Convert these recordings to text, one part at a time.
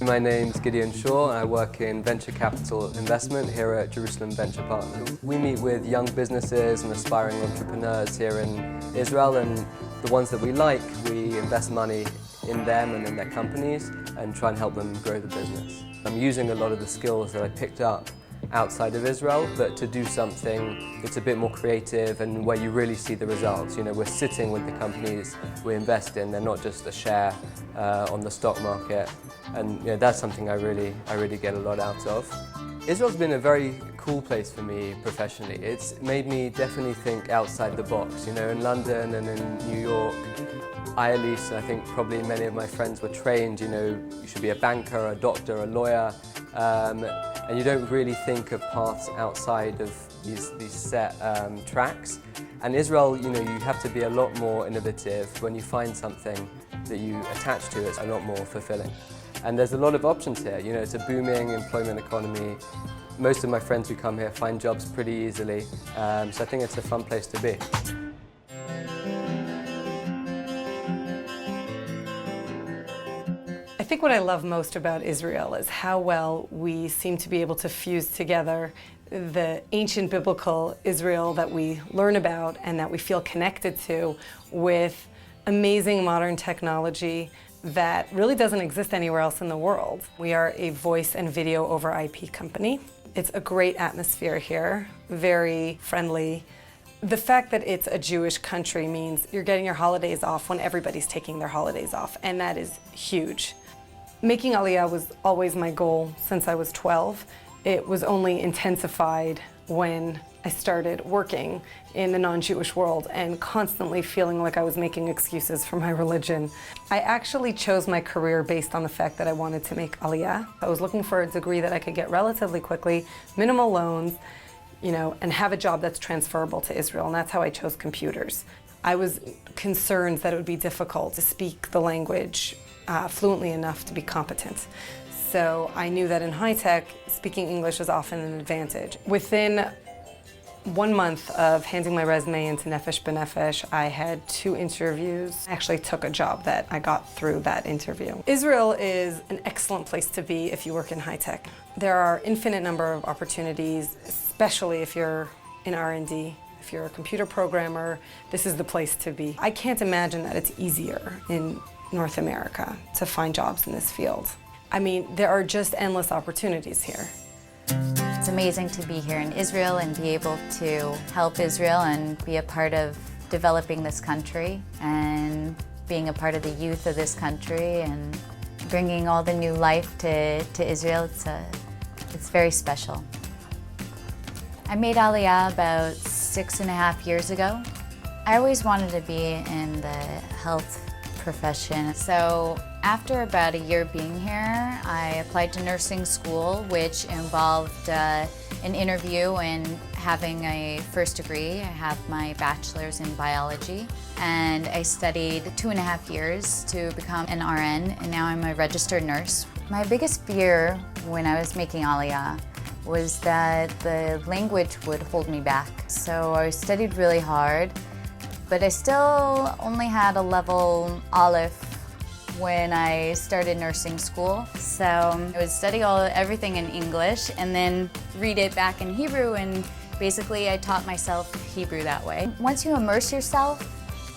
My name's Gideon Shaw and I work in venture capital investment here at Jerusalem Venture Partners. We meet with young businesses and aspiring entrepreneurs here in Israel, and the ones that we like, we invest money in them and in their companies and try and help them grow the business. I'm using a lot of the skills that I picked up outside of Israel, but to do something that's a bit more creative and where you really see the results. You know, we're sitting with the companies we invest in, they're not just a share on the stock market, and you know, that's something I really get a lot out of. Israel's been a very cool place for me professionally. It's made me definitely think outside the box. You know, in London and in New York, at least, I think probably many of my friends were trained, you know, you should be a banker, a doctor, a lawyer, and you don't really think of paths outside of these set tracks. And Israel, you know, you have to be a lot more innovative. When you find something that you attach to, it's a lot more fulfilling. And there's a lot of options here. You know, it's a booming employment economy. Most of my friends who come here find jobs pretty easily, so I think it's a fun place to be. I think what I love most about Israel is how well we seem to be able to fuse together the ancient biblical Israel that we learn about and that we feel connected to with amazing modern technology that really doesn't exist anywhere else in the world. We are a voice and video over IP company. It's a great atmosphere here, very friendly. The fact that it's a Jewish country means you're getting your holidays off when everybody's taking their holidays off, and that is huge. Making Aliyah was always my goal since I was 12. It was only intensified when I started working in the non-Jewish world and constantly feeling like I was making excuses for my religion. I actually chose my career based on the fact that I wanted to make Aliyah. I was looking for a degree that I could get relatively quickly, minimal loans, you know, and have a job that's transferable to Israel, and that's how I chose computers. I was concerned that it would be difficult to speak the language fluently enough to be competent. So I knew that in high tech, speaking English is often an advantage. Within 1 month of handing my resume into Nefesh B'Nefesh, I had 2 interviews. I actually took a job that I got through that interview. Israel is an excellent place to be if you work in high tech. There are infinite number of opportunities, especially if you're in R&D. If you're a computer programmer, this is the place to be. I can't imagine that it's easier in North America to find jobs in this field. I mean, there are just endless opportunities here. It's amazing to be here in Israel and be able to help Israel and be a part of developing this country and being a part of the youth of this country and bringing all the new life to Israel. It's very special. I made Aliyah about 6.5 years ago. I always wanted to be in the health profession. So after about a year being here, I applied to nursing school, which involved an interview and having a first degree. I have my bachelor's in biology, and I studied 2.5 years to become an RN, and now I'm a registered nurse. My biggest fear when I was making Aliyah was that the language would hold me back. So I studied really hard, but I still only had a level Aleph when I started nursing school. So I would study everything in English and then read it back in Hebrew, and basically I taught myself Hebrew that way. Once you immerse yourself,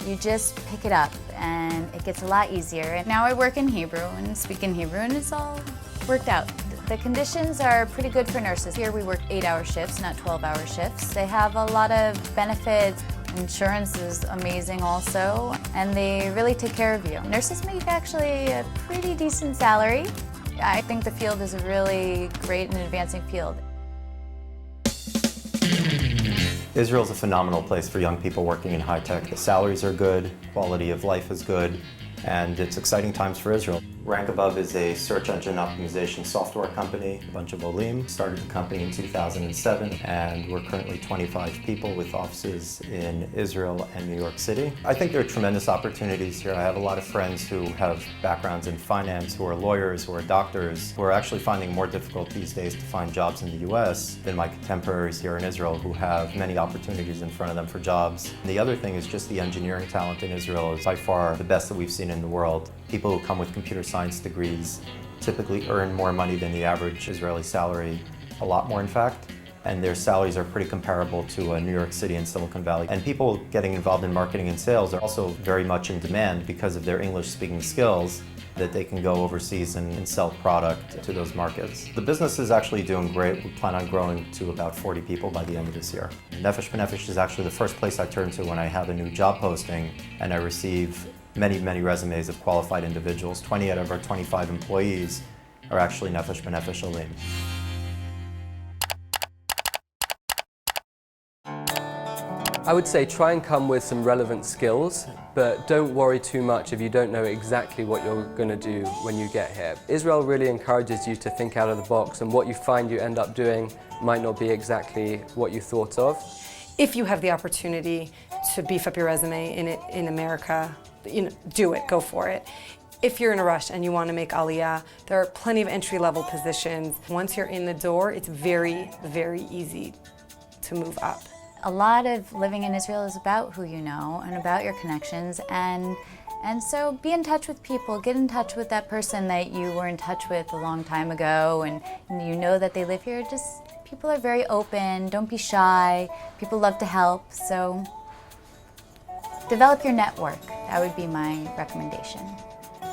you just pick it up and it gets a lot easier. And now I work in Hebrew and speak in Hebrew, and it's all worked out. The conditions are pretty good for nurses. Here we work 8-hour shifts, not 12-hour shifts. They have a lot of benefits. Insurance is amazing also, and they really take care of you. Nurses make actually a pretty decent salary. I think the field is a really great and advancing field. Israel is a phenomenal place for young people working in high tech. The salaries are good, quality of life is good, and it's exciting times for Israel. Rank Above is a search engine optimization software company, a bunch of Olim. Started the company in 2007, and we're currently 25 people with offices in Israel and New York City. I think there are tremendous opportunities here. I have a lot of friends who have backgrounds in finance, who are lawyers, who are doctors, who are actually finding more difficult these days to find jobs in the US than my contemporaries here in Israel, who have many opportunities in front of them for jobs. And the other thing is just the engineering talent in Israel is by far the best that we've seen in the world. People who come with computer science degrees typically earn more money than the average Israeli salary, a lot more in fact, and their salaries are pretty comparable to New York City and Silicon Valley. And people getting involved in marketing and sales are also very much in demand because of their English-speaking skills, that they can go overseas and sell product to those markets. The business is actually doing great. We plan on growing to about 40 people by the end of this year. Nefesh B'Nefesh is actually the first place I turn to when I have a new job posting and I receive many, many resumes of qualified individuals. 20 out of our 25 employees are actually Nefesh B'Nefesh Olim. I would say try and come with some relevant skills, but don't worry too much if you don't know exactly what you're going to do when you get here. Israel really encourages you to think out of the box, and what you find you end up doing might not be exactly what you thought of. If you have the opportunity to beef up your resume in America, do it, go for it. If you're in a rush and you want to make Aliyah, there are plenty of entry-level positions. Once you're in the door, it's very, very easy to move up. A lot of living in Israel is about who you know and about your connections, and so be in touch with people. Get in touch with that person that you were in touch with a long time ago, and you know that they live here. Just people are very open. Don't be shy. People love to help. So develop your network. That would be my recommendation.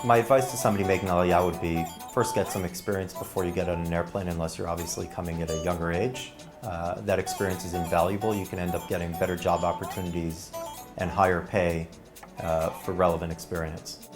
My advice to somebody making Aliyah would be first get some experience before you get on an airplane, unless you're obviously coming at a younger age. That experience is invaluable. You can end up getting better job opportunities and higher pay for relevant experience.